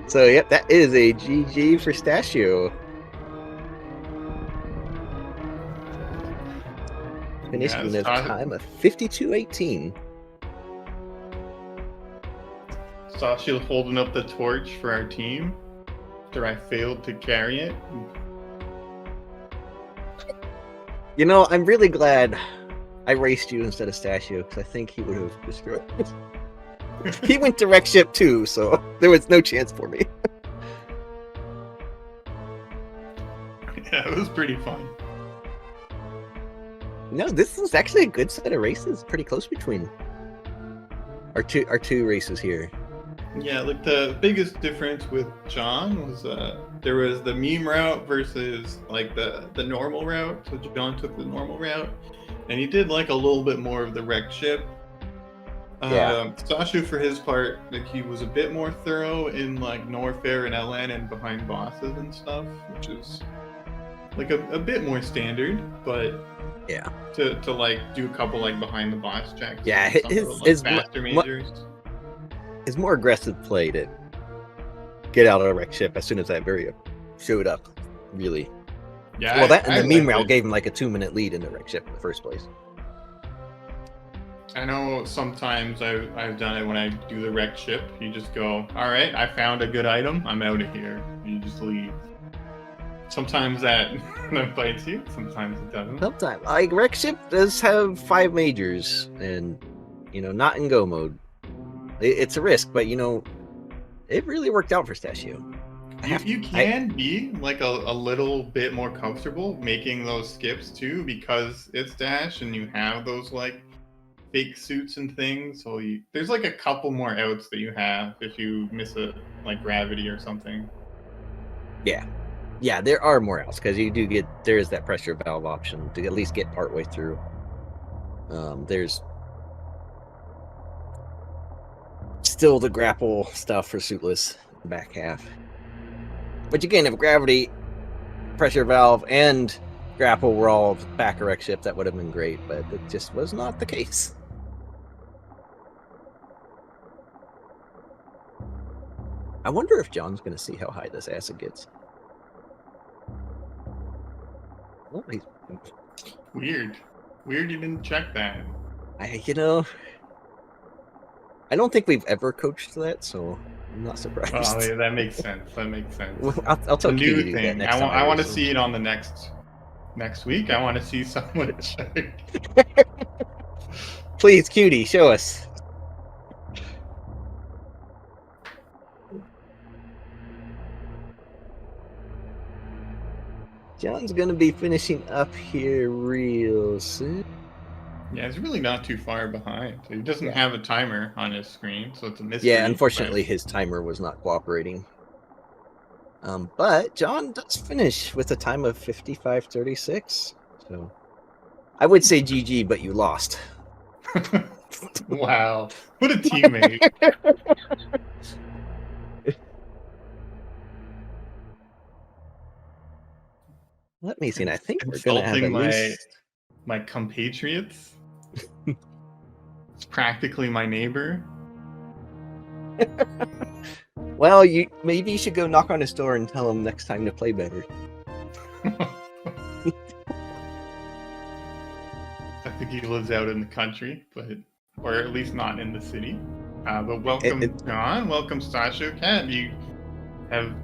So, yep, that is a GG for Stasio. Finishing Yes, the time of 52:18. Sasha holding up the torch for our team after I failed to carry it. You know, I'm really glad I raced you instead of Stasio, because I think he would have destroyed me. He went direct ship too, so there was no chance for me. Yeah, it was pretty fun. No, this was actually a good set of races. Pretty close between our two races here. Yeah, like the biggest difference with John was there was the meme route versus like the normal route. So John took the normal route, and he did like a little bit more of the wreck ship. Yeah. Sasha, for his part, like he was a bit more thorough in like Norfair and LN and behind bosses and stuff, which is like a bit more standard, but Yeah. to like do a couple like behind the boss checks. Yeah, and some of the, like, his faster majors. His more aggressive play to get out of a wreck ship as soon as that barrier showed up, really. Yeah. Well, that and the meme liked route it. gave him like a 2-minute lead in the wreck ship in the first place. I know sometimes I've done it when I do the wreck ship. You just go, all right, I found a good item. I'm out of here. And you just leave. Sometimes that bites you. Sometimes it doesn't. Sometimes, like wreck ship does have 5 majors, and not in go mode. It's a risk, but it really worked out for Stasio. You can be like a little bit more comfortable making those skips too, because it's Dash and you have those like fake suits and things. So there's like a couple more outs that you have if you miss a like gravity or something. Yeah, there are more outs because there is that pressure valve option to at least get partway through. There's still the grapple stuff for suitless in the back half. But again, if gravity, pressure valve, and grapple were all back a wreck ship, that would have been great, but it just was not the case. I wonder if John's going to see how high this acid gets. Oh, Weird you didn't check that. I don't think we've ever coached that, so I'm not surprised. Oh, yeah, that makes sense. I'll tell The Cutie new to do that thing. next time. I want to see it on the next week. I want to see someone check. Please, Cutie, show us. John's gonna be finishing up here real soon. Yeah, it's really not too far behind. He doesn't have a timer on his screen, so it's a mystery. Yeah, unfortunately, his timer was not cooperating. But John does finish with a time of 55:36. So I would say GG, but you lost. Wow, what a teammate! Let me see. I think we're gonna have Insulting at least my compatriots. It's practically my neighbor. Well, maybe you should go knock on his door and tell him next time to play better. I think he lives out in the country, or at least not in the city. But welcome, John. Welcome, Stasho Cat. You have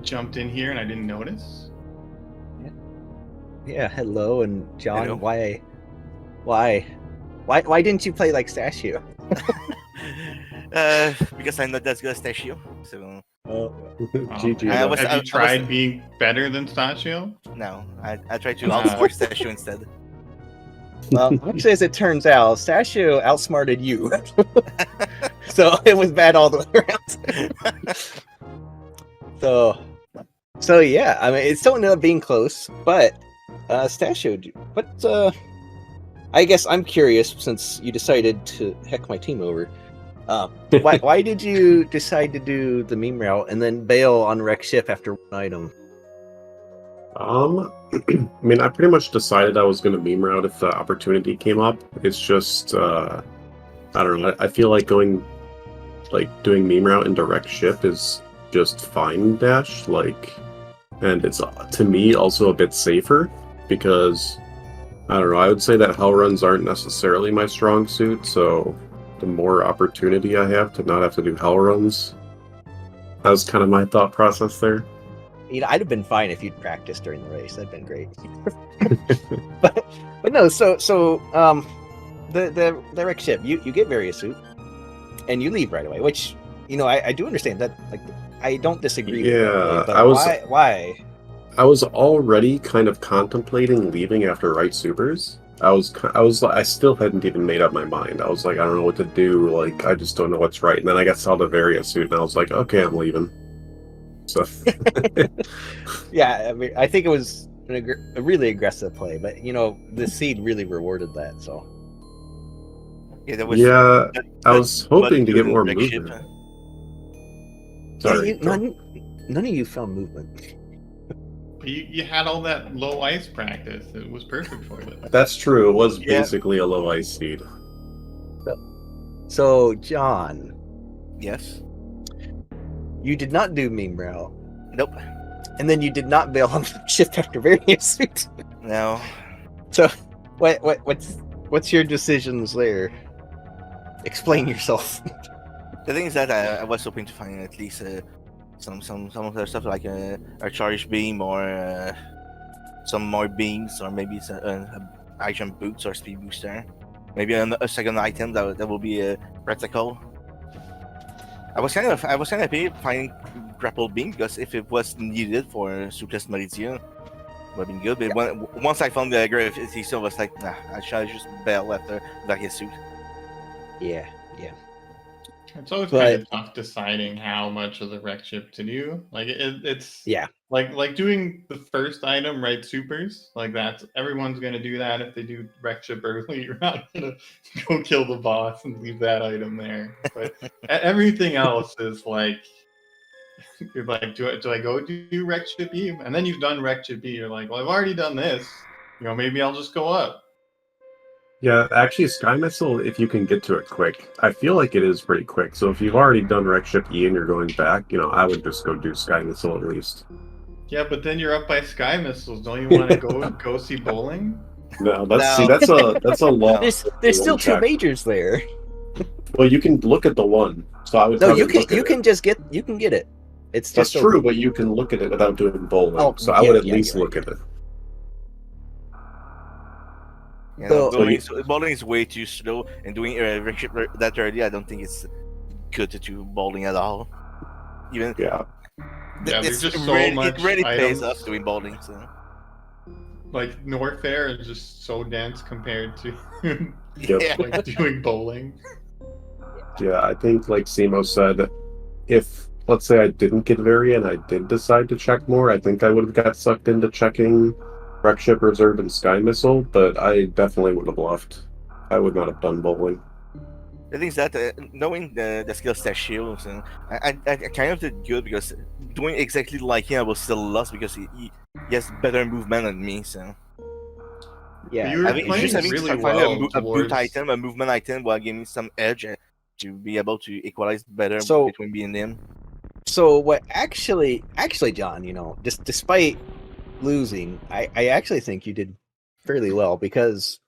jumped in here, and I didn't notice. Yeah. Hello, and John. Hello. Why didn't you play like Stasio? Because I'm not as good as Tashio. So GG. Have you tried being better than Stasio? no, I tried to outsmart Tashio instead. Well, actually, as it turns out, Stasio outsmarted you. So it was bad all the way around. So yeah, I mean, it still ended up being close, but Stasio, I guess I'm curious since you decided to heck my team over. Why did you decide to do the meme route and then bail on wreck ship after one item? I mean, I pretty much decided I was going to meme route if the opportunity came up. It's just, I don't know. I feel like doing meme route into wreck ship is just fine dash, and it's to me also a bit safer because I don't know. I would say that hell runs aren't necessarily my strong suit, so the more opportunity I have to not have to do hell runs, that was kind of my thought process there. I'd have been fine if you'd practiced during the race. That'd been great. but no. So the wreck ship, you get various suit, and you leave right away. Which I do understand that. Like, I don't disagree. Yeah, with it, but why? I was already kind of contemplating leaving after right supers. I still hadn't even made up my mind. I was like, I don't know what to do. Like, I just don't know what's right. And then I got saw the various suit, and I was like, okay, I'm leaving. So, yeah, I mean, I think it was a really aggressive play, but the seed really rewarded that. So, yeah, I was hoping to get more movement. Sorry, none of you found movement. You had all that low ice practice. It was perfect for you. That's true. It was basically a low ice seed. So, John. Yes. You did not do meme route. Nope. And then you did not bail on shift after various suit. No. So, what's your decisions there? Explain yourself. The thing is that I was hoping to find at least some of the stuff like a charge beam or some more beams or maybe high jump boots or speed booster. Maybe a second item that will be practical. I was kind of happy finding grapple beam because if it was needed for Sucrest Meridian, would have been good. But once I found the gravity, I was like, nah, I should just bail after various suit. Yeah. It's always kind of tough deciding how much of the wreck ship to do. Like it's like doing the first item, right? Supers, like that's everyone's gonna do that if they do wreck ship early. You're not gonna go kill the boss and leave that item there. But everything else is like you're like, do I go do wreck ship E? And then you've done wreck ship E. You're like, well, I've already done this. Maybe I'll just go up. Yeah, actually, Sky Missile, if you can get to it quick, I feel like it is pretty quick. So if you've already done Wreck Ship E and you're going back, I would just go do Sky Missile at least. Yeah, but then you're up by Sky Missiles. Don't you want to go see bowling? No, No. that's a long. There's still two check. majors there. Well, you can look at the one. So I would. No, probably you can look at you it. can just get it. It's That's just true, but you can look at it without doing bowling. Oh, so I yeah, would at yeah, least you're look right. at it. So- Bowling is way too slow, and doing Wreck Ship that early, I don't think it's good to do bowling at all. Even Yeah. Yeah, there's just so really, much it really pays items. off doing bowling. So Like North Air is just so dense compared to Yep. yeah. like doing bowling. Yeah, I think like Simo said, if let's say I didn't get Very and I did decide to check more, I think I would have got sucked into checking Wreck Ship Reserve and Sky Missile, but I definitely would have left. I would not have done bowling. The thing is that knowing the skill set shields, and I kind of did good because doing exactly like him, I was still lost because he has better movement than me. So yeah. You were I mean, playing it's just really to find well a boot towards- item, a movement item, will give me some edge to be able to equalize better So- between me and him. So what actually, John, just despite losing, I actually think you did fairly well because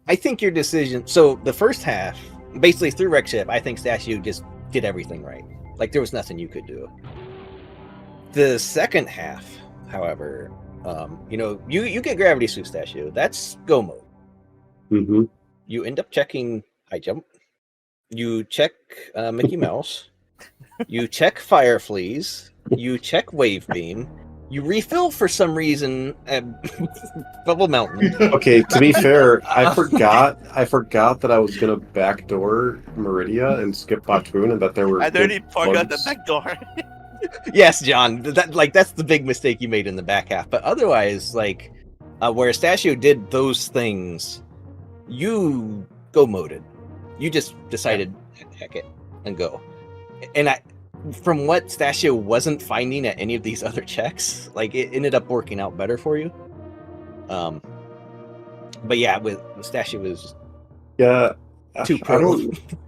I think your decision. So the first half, basically through Wreck Ship, I think Stashu just did everything right. Like there was nothing you could do. The second half, however, you get gravity suit Stashu. That's go mode. Mm-hmm. You end up checking high jump. You check Mickey Mouse. You check Fire Fleas. You check Wave Beam. You refill for some reason at Bubble Mountain. Okay, to be fair, I forgot that I was gonna backdoor Meridia and skip Batoon, and that there were. I already good forgot the bugs. back door. Yes, John. That's the big mistake you made in the back half. But otherwise, where Stashu did those things, you go moded. You just decided, heck it, and go. And from what Stashu wasn't finding at any of these other checks, it ended up working out better for you. But yeah, with Stashu was Yeah, too I pro.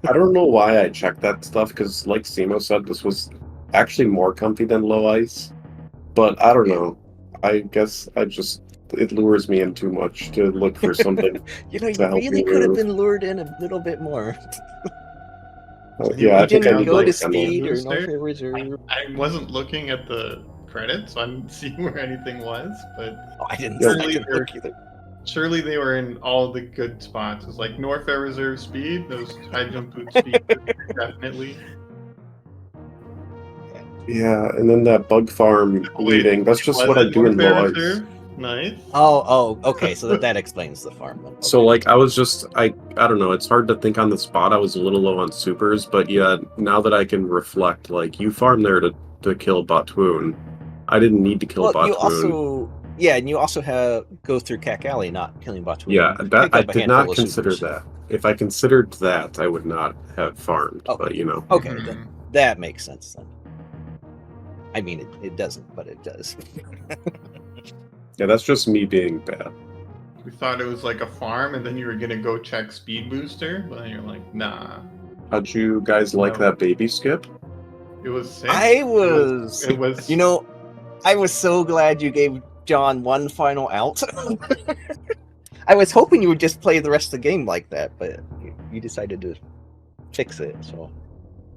don't know why I checked that stuff because, like Simo said, this was actually more comfy than low ice. But I don't know. I guess it lures me in too much to look for something. You to help really me could have move. been lured in a little bit more. Yeah, I You think I didn't need go like to 10 speed or Booster? North Air Reserve. I wasn't looking at the credits, so I didn't see where anything was, but Oh, I didn't Surely I didn't look either. surely they were in all the good spots. It's like North Air Reserve speed, those high jump boot speed, definitely. Yeah, and then that bug farm leading. That's just Was what I it do in North Air low ice. Reserve? Nice. Oh, okay. So that explains the farm. Then. So Okay. I was just I don't know, it's hard to think on the spot. I was a little low on supers, but yeah, now that I can reflect, you farm there to kill Batoon. I didn't need to kill Well, Batoon. you also and you also go through Cack Alley, not killing Batoon. Yeah, You that pick I up a did not handful of consider supers. that. If I considered that, I would not have farmed. Oh. But Okay, Mhm. then that makes sense then. I mean, it doesn't, but it does. yeah, that's just me being bad. We thought it was like a farm, and then you were gonna go check speed booster, but then you're like, nah. How'd you guys like No. that baby skip? It was sick. I was, It was. I was so glad you gave John one final out. I was hoping you would just play the rest of the game like that, but you decided to fix it. So,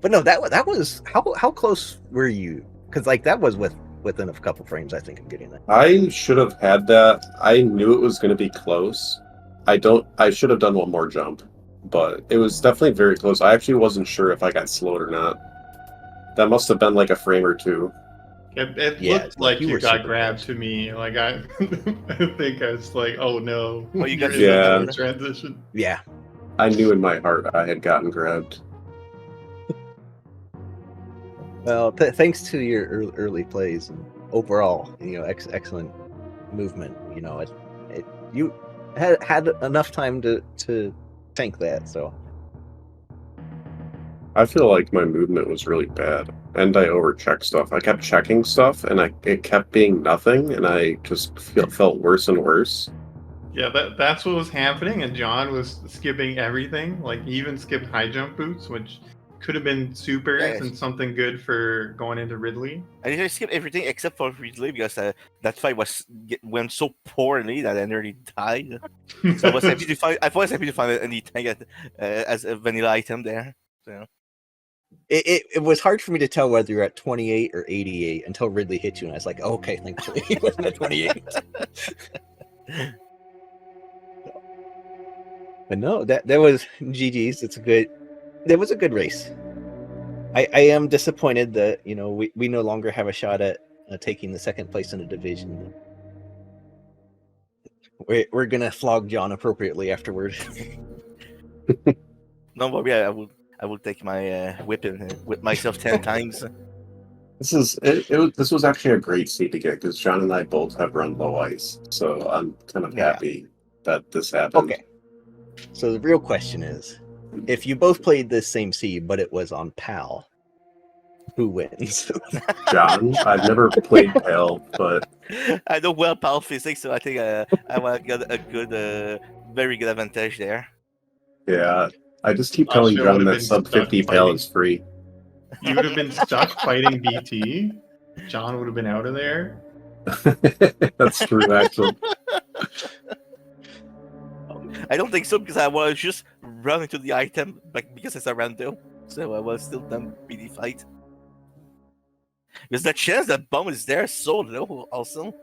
but no, that was how close were you? Because that was within a couple frames, I think, of getting that. I should have had that. I knew it was going to be close. I should have done one more jump, but it was definitely very close. I actually wasn't sure if I got slowed or not. That must have been like a frame or two. It Yeah, looked like you you were got super grabbed close. to me. I think I was like, oh no. Oh, you got You're in Yeah. the transition. Yeah, I knew in my heart I had gotten grabbed. well, thanks to your early plays and overall, excellent movement. You had enough time to tank that. So I feel like my movement was really bad, and I overchecked stuff. I kept checking stuff, and it kept being nothing, and I just felt worse and worse. Yeah, that's what was happening, and John was skipping everything. Like, he even skipped high jump boots, which could have been supers Yes. and something good for going into Ridley. I literally skipped everything except for Ridley because that fight went so poorly that I nearly died. So I was happy to find. I was happy to find anything as a vanilla item there. So. It was hard for me to tell whether you're at 28 or 88 until Ridley hit you, and I was like, oh, okay, thankfully he wasn't at 28. But no, that was GG's. That was a good race. I am disappointed that we no longer have a shot at taking the second place in the division. We're gonna flog John appropriately afterward. No worry, I will take my whip and whip myself 10 times. This was actually a great seat to get because John and I both have run low ice, so I'm kind of happy that this happened. Okay. So the real question is, if you both played this same seed, but it was on PAL, who wins? John, I've never played PAL, but I know well PAL physics, so I think I will get a good, very good advantage there. yeah, I just keep telling John that sub 50 PAL is free. You would have been stuck fighting BT. John would have been out of there. That's true, actually. I don't think so because I was just running to the item because it's a rando, so I was still done BT fight. Because the chance that bomb is there is so low, also.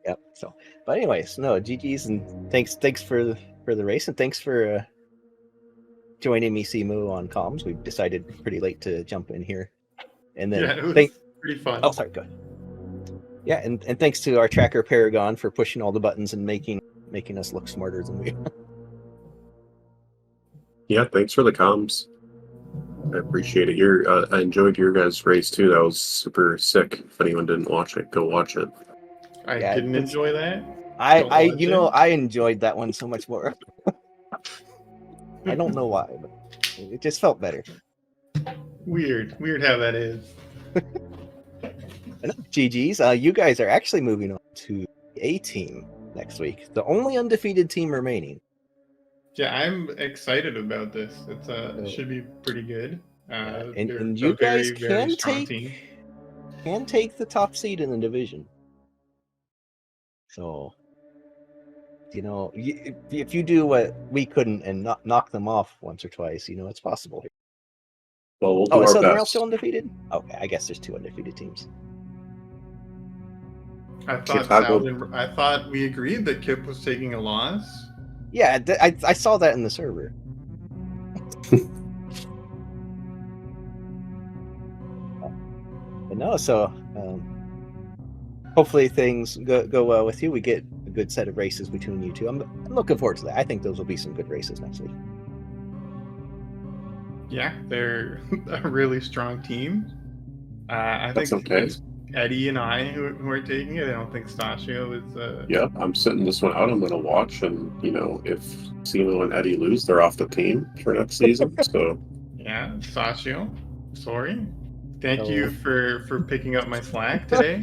Yep. So, but anyways, no GG's and thanks for the race and thanks for joining me, Simu, on comms. We decided pretty late to jump in here, and then it was pretty fun. Oh, sorry, go ahead. Yeah, and thanks to our tracker Paragon for pushing all the buttons and making us look smarter than we are. Yeah, thanks for the comms. I appreciate it. I enjoyed your guys' race too. That was super sick. If anyone didn't watch it, go watch it. I didn't enjoy that. I enjoyed that one so much more. I don't know why, but it just felt better. Weird how that is. GG's. You guys are actually moving on to A team next week, the only undefeated team remaining. Yeah, I'm excited about this. It should be pretty good. And you guys can take the top seed in the division. So, if you do what we couldn't and knock them off once or twice, it's possible. Well, we'll do our so they're best. also undefeated? Okay, I guess there's two undefeated teams. I thought we agreed that Kip was taking a loss. Yeah, I saw that in the server. But no, so hopefully things go well with you. We get a good set of races between you two. I'm looking forward to that. I think those will be some good races next week. Yeah, they're a really strong team. I think it's Eddie and I who are taking it. I don't think Stasio is. Yeah, I'm sitting this one out. I'm going to watch, and if Simo and Eddie lose, they're off the team for next season. So yeah, Stasio, sorry. Thank you for picking up my slack today.